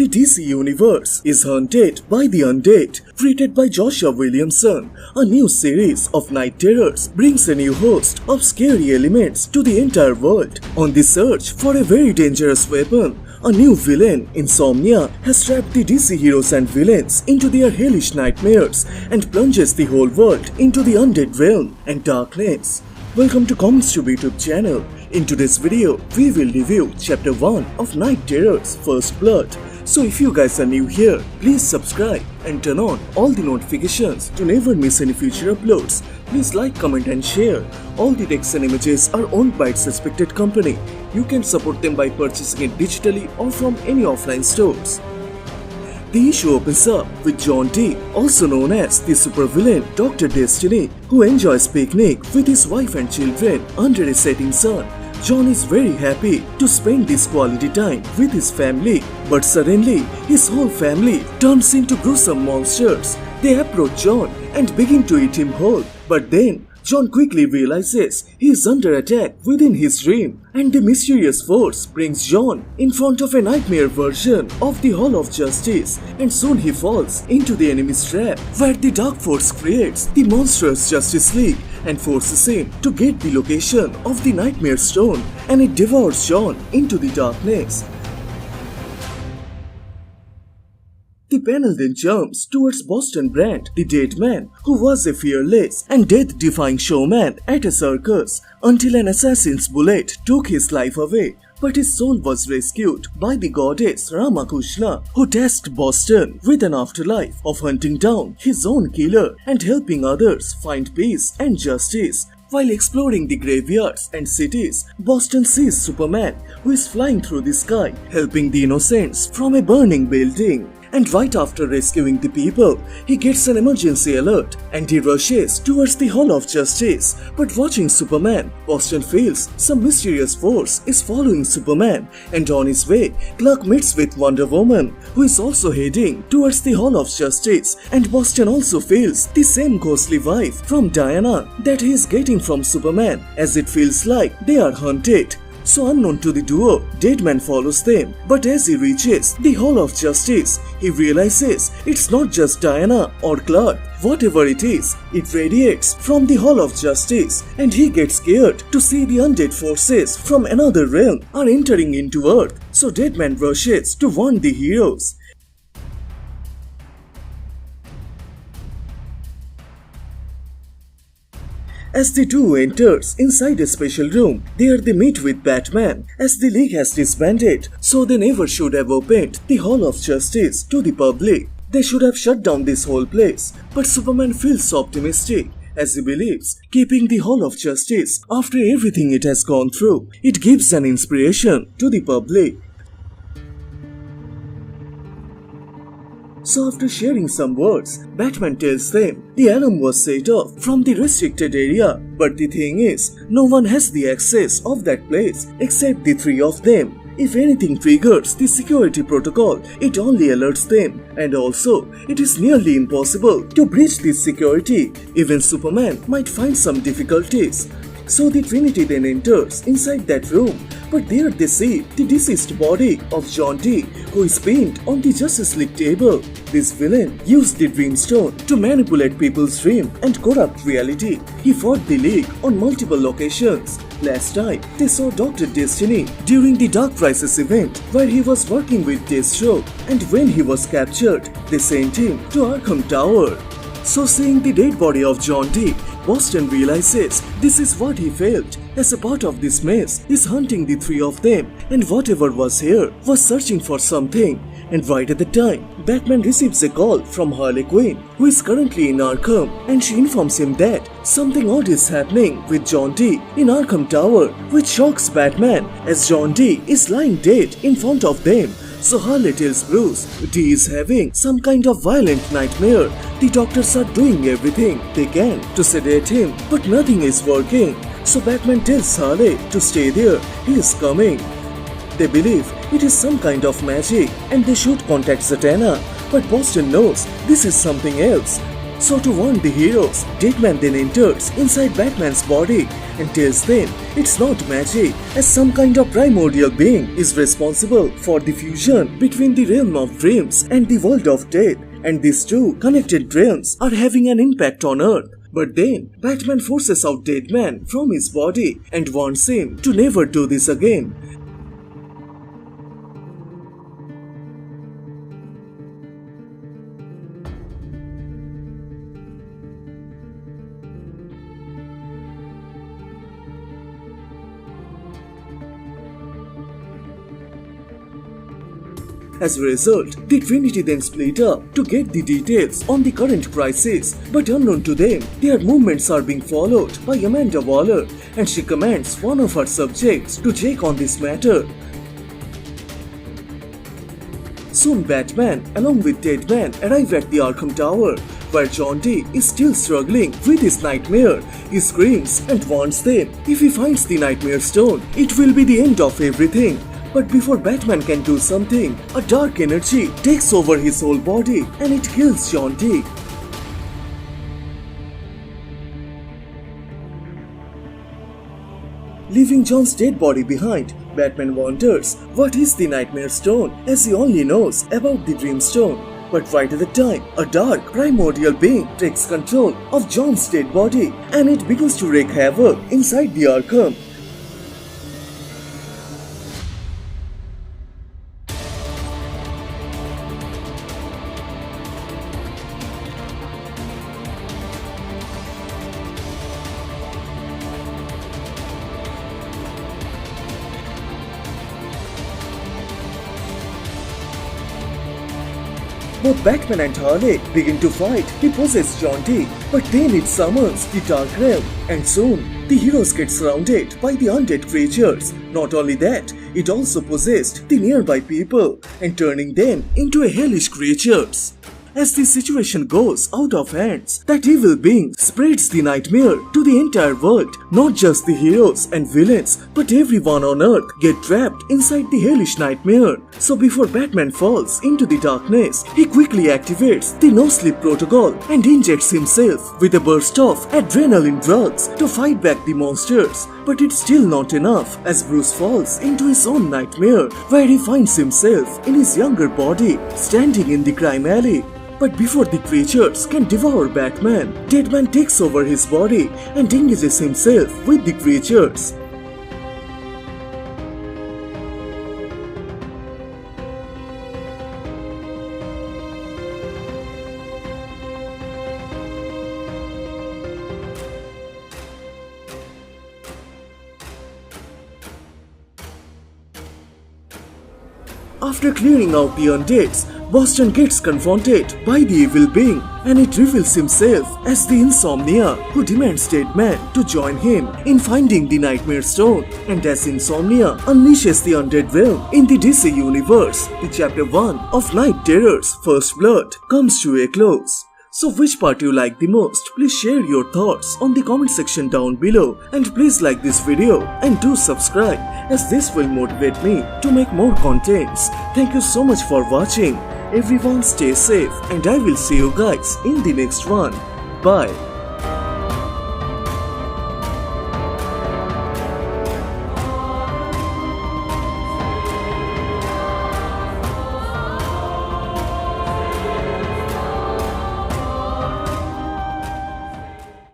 The DC Universe is haunted by the Undead. Created by Joshua Williamson, a new series of night terrors brings a new host of scary elements to the entire world. On the search for a very dangerous weapon, a new villain, Insomnia, has trapped the DC heroes and villains into their hellish nightmares and plunges the whole world into the undead realm and darkness. Welcome to Comicstube YouTube channel. In today's video, we will review Chapter 1 of Night Terrors First Blood. So if you guys are new here, please subscribe and turn on all the notifications to never miss any future uploads. Please like, comment and share. All the text and images are owned by its respected company. You can support them by purchasing it digitally or from any offline stores. The issue opens up with John D, also known as the supervillain Dr. Destiny, who enjoys picnic with his wife and children under a setting sun. John is very happy to spend this quality time with his family, but suddenly his whole family turns into gruesome monsters. They approach John and begin to eat him whole, but then John quickly realizes he is under attack within his dream, and the mysterious force brings John in front of a nightmare version of the Hall of Justice, and soon he falls into the enemy's trap, where the Dark Force creates the monstrous Justice League and forces him to get the location of the Nightmare Stone, and it devours John into the darkness. The panel then jumps towards Boston Brand, the Deadman, who was a fearless and death-defying showman at a circus until an assassin's bullet took his life away. But his soul was rescued by the goddess Ramakrishna, who tasked Boston with an afterlife of hunting down his own killer and helping others find peace and justice. While exploring the graveyards and cities, Boston sees Superman, who is flying through the sky, helping the innocents from a burning building. And right after rescuing the people, he gets an emergency alert and he rushes towards the Hall of Justice. But watching Superman, Boston feels some mysterious force is following Superman, and on his way, Clark meets with Wonderwoman, who is also heading towards the Hall of Justice, and Boston also feels the same ghostly vibe from Diana that he is getting from Superman, as it feels like they are haunted. So unknown to the duo, Deadman follows them, but as he reaches the Hall of Justice, he realizes it's not just Diana or Clark. Whatever it is, it radiates from the Hall of Justice, and he gets scared to see the undead forces from another realm are entering into Earth. So Deadman rushes to warn the heroes. As the duo enters inside a special room, there they meet with Batman, as the League has disbanded, so they never should have opened the Hall of Justice to the public. They should have shut down this whole place, but Superman feels optimistic, as he believes keeping the Hall of Justice after everything it has gone through, it gives an inspiration to the public. So after sharing some words, Batman tells them the alarm was set off from the restricted area, but the thing is, no one has the access of that place except the three of them. If anything triggers the security protocol, it only alerts them, and also, it is nearly impossible to breach this security. Even Superman might find some difficulties. So the Trinity then enters inside that room, but there they see the deceased body of John D, who is pinned on the Justice League table. This villain used the Dreamstone to manipulate people's dream and corrupt reality. He fought the League on multiple locations. Last time, they saw Dr. Destiny during the Dark Crisis event, where he was working with Deathstroke, and when he was captured, they sent him to Arkham Tower. So seeing the dead body of John D, Boston realizes this is what he felt. As a part of this mess, he's hunting the three of them, and whatever was here was searching for something. And right at the time, Batman receives a call from Harley Quinn, who is currently in Arkham, and she informs him that something odd is happening with John D in Arkham Tower, which shocks Batman, as John D is lying dead in front of them. So Harley tells Bruce D is having some kind of violent nightmare. The doctors are doing everything they can to sedate him, but nothing is working. So Batman tells Harley to stay there, he is coming. They believe it is some kind of magic and they should contact Zatanna, but Boston knows this is something else. So to warn the heroes, Deadman then enters inside Batman's body and tells them it's not magic, as some kind of primordial being is responsible for the fusion between the realm of dreams and the world of death, and these two connected realms are having an impact on Earth. But then, Batman forces out Deadman from his body and warns him to never do this again. As a result, the Trinity then split up to get the details on the current crisis, but unknown to them, their movements are being followed by Amanda Waller, and she commands one of her subjects to check on this matter. Soon Batman, along with Deadman, arrive at the Arkham Tower, where John D is still struggling with his nightmare. He screams and warns them if he finds the Nightmare Stone, it will be the end of everything. But before Batman can do something, a dark energy takes over his whole body and it kills John D. Leaving John's dead body behind, Batman wonders what is the Nightmare Stone, as he only knows about the Dream Stone. But right at the time, a dark primordial being takes control of John's dead body and it begins to wreak havoc inside the Arkham. Both Batman and Harley begin to fight to possess John D, but then it summons the Dark Realm, and soon the heroes get surrounded by the undead creatures. Not only that, it also possessed the nearby people and turning them into hellish creatures. As the situation goes out of hands, that evil being spreads the nightmare to the entire world. Not just the heroes and villains, but everyone on Earth get trapped inside the hellish nightmare. So before Batman falls into the darkness, he quickly activates the no-sleep protocol and injects himself with a burst of adrenaline drugs to fight back the monsters. But it's still not enough, as Bruce falls into his own nightmare, where he finds himself in his younger body, standing in the crime alley. But before the creatures can devour Batman, Deadman takes over his body and engages himself with the creatures. After clearing out the undeads, Boston gets confronted by the evil being, and it reveals himself as the Insomnia, who demands Deadman to join him in finding the Nightmare Stone. And as Insomnia unleashes the undead realm in the DC universe, the chapter 1 of Night Terrors First Blood comes to a close. So which part you like the most? Please share your thoughts on the comment section down below, and please like this video and do subscribe, as this will motivate me to make more contents. Thank you so much for watching. Everyone stay safe, and I will see you guys in the next one. Bye.